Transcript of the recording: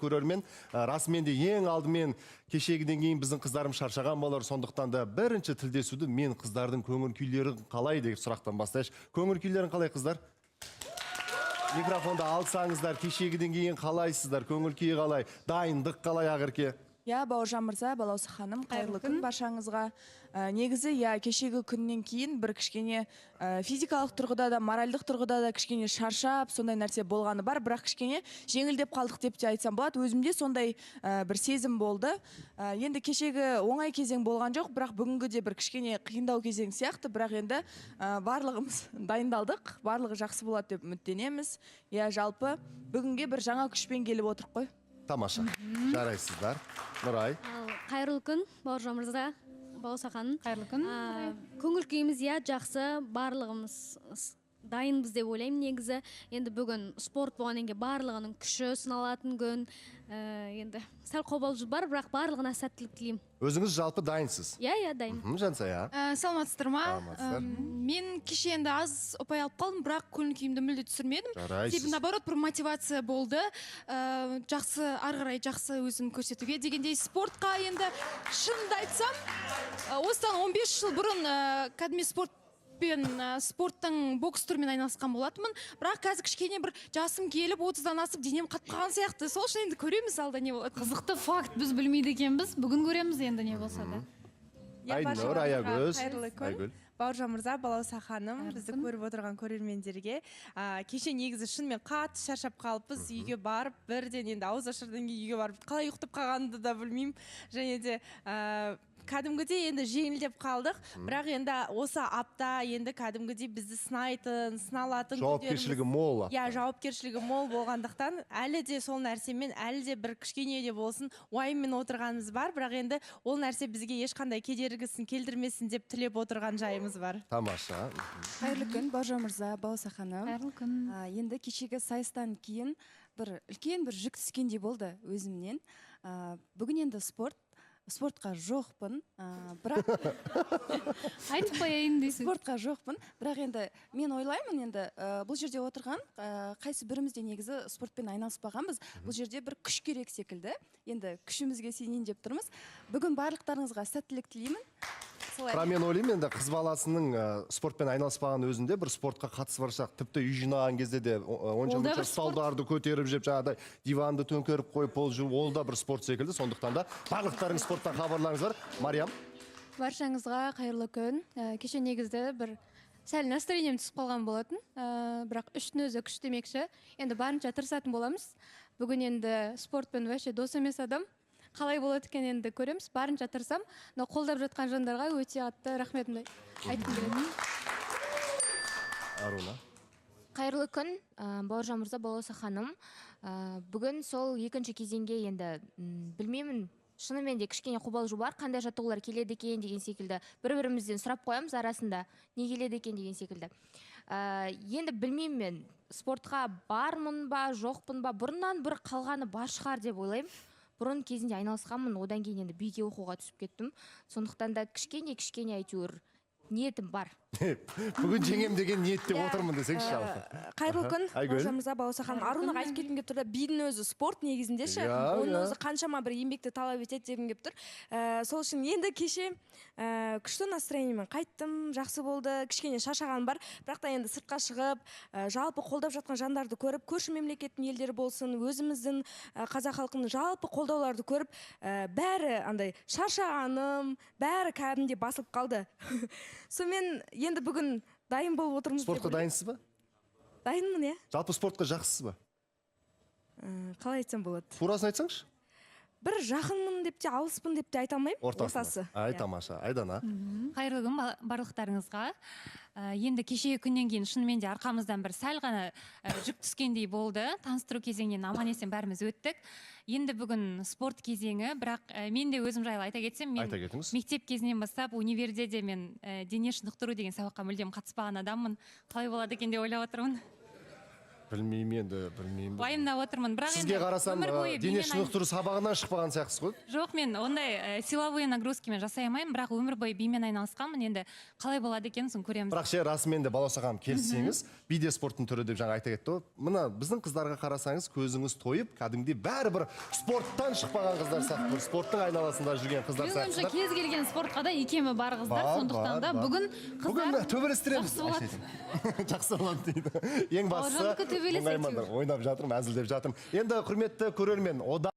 көрермен. Расымен де ең алдымен кешегіден кейін біздің қыздарым шаршаған болар. Сондықтан да бірінші тілдесуді мен қыздардың көңіл күйлері қалай деп сұрақтан бастайыншы. Көңіл күйлерің қалай, қыздар? Микрофонды алсаңыздар, кешегіден кейін қалайсыздар? Көңіл күйі қалай? Дайындық қалай, Ақерке? Я, Бауыржан мырза, Балауса ханым, қайырлы күн баршаңызға. Негізі, я, кешегі күннен кейін бір кішкене физикалық тұрғыда да, моральдық тұрғыда да кішкене шаршап, сондай нәрсе болғаны бар, бірақ кішкене жеңілдеп қалдық деп те айтсам болады. Өзімде сондай бір сезім болды. Енді кешегі оңай кезең болған жоқ, бірақ бүгінгі де бір кішкене қиындау кезең сияқты, бірақ енді барлығымыз дайындалдық, барлығы жақсы болады деп үміттенеміз. Я, жалпы бүгінге бір жаңа күшпен келіп отырық қой. Тамаша. Жарайсыздар. Нұрай. Қайырлы күн, Бауыржан мырза, Балауса ханым. Қайырлы күн. Көңіл күйіміз жақсы, барлығымыз дайынбыз деп ойлаймын негізі. Енді бүгін спорт болғаннан кейін барлығының күші сыналатын күн. Енді сәл қобалжу бар, бірақ барлығына сәттілік тілеймін. Өзіңіз жалпы дайынсыз? Иә, дайын. Жансая. Саламатсыздар ма? Мен кеше енді аз ұпай алып қалдым, бірақ көңіл күйімді мүлде түсірмедім. Жарайсыз. Себебі наоборот бір мотивация болды. Жақсы, ары қарай жақсы өзім көрсетуге дегендей спортқа енді шынымды айтсам, осыдан 15 жыл бұрын кәдімгі спорттың бокс түрімен айналысқан болатынмын. Бірақ қазір кішкене бір жасым келіп, 30-дан асып, денем қатып қалған сияқты. Сол үшін енді көреміз алда не болады. Қызықты факт, біз білмейді екенбіз. Бүгін көреміз енді не болса да. Айнұр, Аягөз. Қайырлы күн. Бауыржан мырза, Балауса ханым, бізді көріп отырған көрермендерге. Кеше негізі шынымен қатты шаршап қалыппыз, үйге барып, бірден енді ауыз ашырдан кейін үйге барып, қалай ұйықтап қалғанымды да білмеймін. Және де кәдімгідей енді жеңілдеп қалдық, бірақ енді осы апта енді кәдімгідей бізді сыналатын Жауапкершілігі мол. Я, жауапкершілігі мол болғандықтан әлі де сол нәрсемен, әлі де бір кішкене де болсын уайыммен отырғанымыз бар, бірақ енді ол нәрсе бізге ешқандай кедергісін келтірмесін деп тілеп отырған жайымыз бар. Тамаша. Қайырлы күн, Бауыржан мырза, Балауса ханым. Қайырлы күн. Енді кешегі сайыстан кейін үлкен бір жүк түскендей болды өзімнен. Бүгін енді спортқа жоқпын, бірақ Айтып қояйын дейсің. спортқа жоқпын, бірақ енді мен ойлаймын, енді бұл жерде отырған қайсы бірімізде негізі спортпен айналыспағанбыз. Бұл жерде бір күш керек секілді. Енді күшімізге сенейін деп тұрмыз. Бүгін барлықтарыңызға сәттілік тілеймін. Бірақ мен ойлаймын, енді қыз баласының спортпен айналыспаған өзінде бір спортқа қатысы барсақ, тіпті үй жинаған кезде де онша столдарды көтеріп жеп, жаңағыдай диванды төңкеріп қойып пол жуып, ол да бір спорт секілді. Сондықтан да барлықтарың спорттан хабарларыңыздар. Мариям. Баршаңызға қайырлы күн. Кеше негізді бір сәл настроением түсіп қалған болатын, бірақ үштің өзі күш демекші. Енді барынша тырысатын боламыз. Бүгін енді спортпен вообще дос емес адам. Қалай болады екен енді көреміз, барынша тырысам. Но қолдап жатқан жандарға өте атты рахметімді айтқым келеді. Аруна. Қайырлы күн, Бауыржан мырза, Балауса ханым. Бүгін сол екінші кезеңге енді білмеймін, шынымен де кішкене қобалжу бар, қандай жаттығулар келеді екен деген секілді. Бір-бірімізден сұрап қоямыз арасында, не келеді екен деген секілді. Енді білмеймін мен, спортқа бармын ба, жоқпын ба, бұрыннан бір қалғаны бар шығар деп ойлаймын. Бұрын кезінде айналысқанмын, одан кейін енді биге оқуға түсіп кеттім. Сондықтан да кішкене әйтеуір ниетім бар. Бүгін жеңем деген ниетте отырмын десеңші жалпы. Қайырлы күн, Бауыржан мырза, Балауса ханым. Арунаға айтып кеткім келіп тұр да, бидің өзі спорт негізіндеші. Оның өзі қаншама бір еңбекті талап етеді дегім келіп тұр. Сол үшін енді кеше күшті настроениемен қайттым, жақсы болды, кішкене шаршаған бар. Бірақ та енді сыртқа шығып, жалпы қолдап жатқан жандарды көріп, көрші мемлекеттің елдері болсын, өзіміздің қазақ халқының жалпы қолдауларды көріп, бәрі андай шаршағаным, бәрі кәдімде басылып қалды. Сонымен енді бүгін дайын болып отырмыз. Спортқа дайынсыз ба? Дайынмын, е? Жалпы спортқа жақсысыз ба? Қалай айтсам болады? Турасын айтсаңшы? Бір жақынмын деп те, алыспын деп те айта алмаймын. Ортасы. Ай, тамаша. Айдана. Қайырлы күн барлықтарыңызға. Енді кешегі күннен кейін шынымен де арқамыздан бір сәл ғана жүк түскендей болды. Таныстыру кезеңінен аман есен бәріміз өттік. Енді бүгін спорт кезеңі, бірақ мен де өзім жайлы айта кетсем, мен мектеп кезінен бастап универде де мен дене шынықтыру деген сабаққа мүлдем қатыспаған адаммын. Қалай болады екен деп ойлап отырмын. Білмеймін енді, білмеймін. Уайымдап отырмын. Бірақ Сізге қарасам, өмір бойы дене бимен шынықтыру сабағынан шықпаған сияқтысыз ғой. Жоқ, мен ондай силовой нагрузкамен жасай алмаймын, бірақ өмір бойы бимен айналысқанмын. Енді қалай болады екен, соны көреміз. Бірақ ше расымен де Балауса ханым келіссеңіз, би де спорттың түрі деп жаңа айта кетті ғой. Мына біздің қыздарға қарасаңыз, көзіңіз тойып, кәдімгідей бәрібір спорттан шықпаған қыздар сияқты, бір спорттың айналасында жүрген қыздар Менің ойымша сияқты. кез келген спортқа да икемі бар қыздар, сондықтан да бүгін қыздар төбелестіреміз. жақсы болады. Жақсы болады дейді. Ең бастысы Бауыржанды төбелес ойнап жатырмын, әзілдеп жатырмын. Енді құрметті көрермен,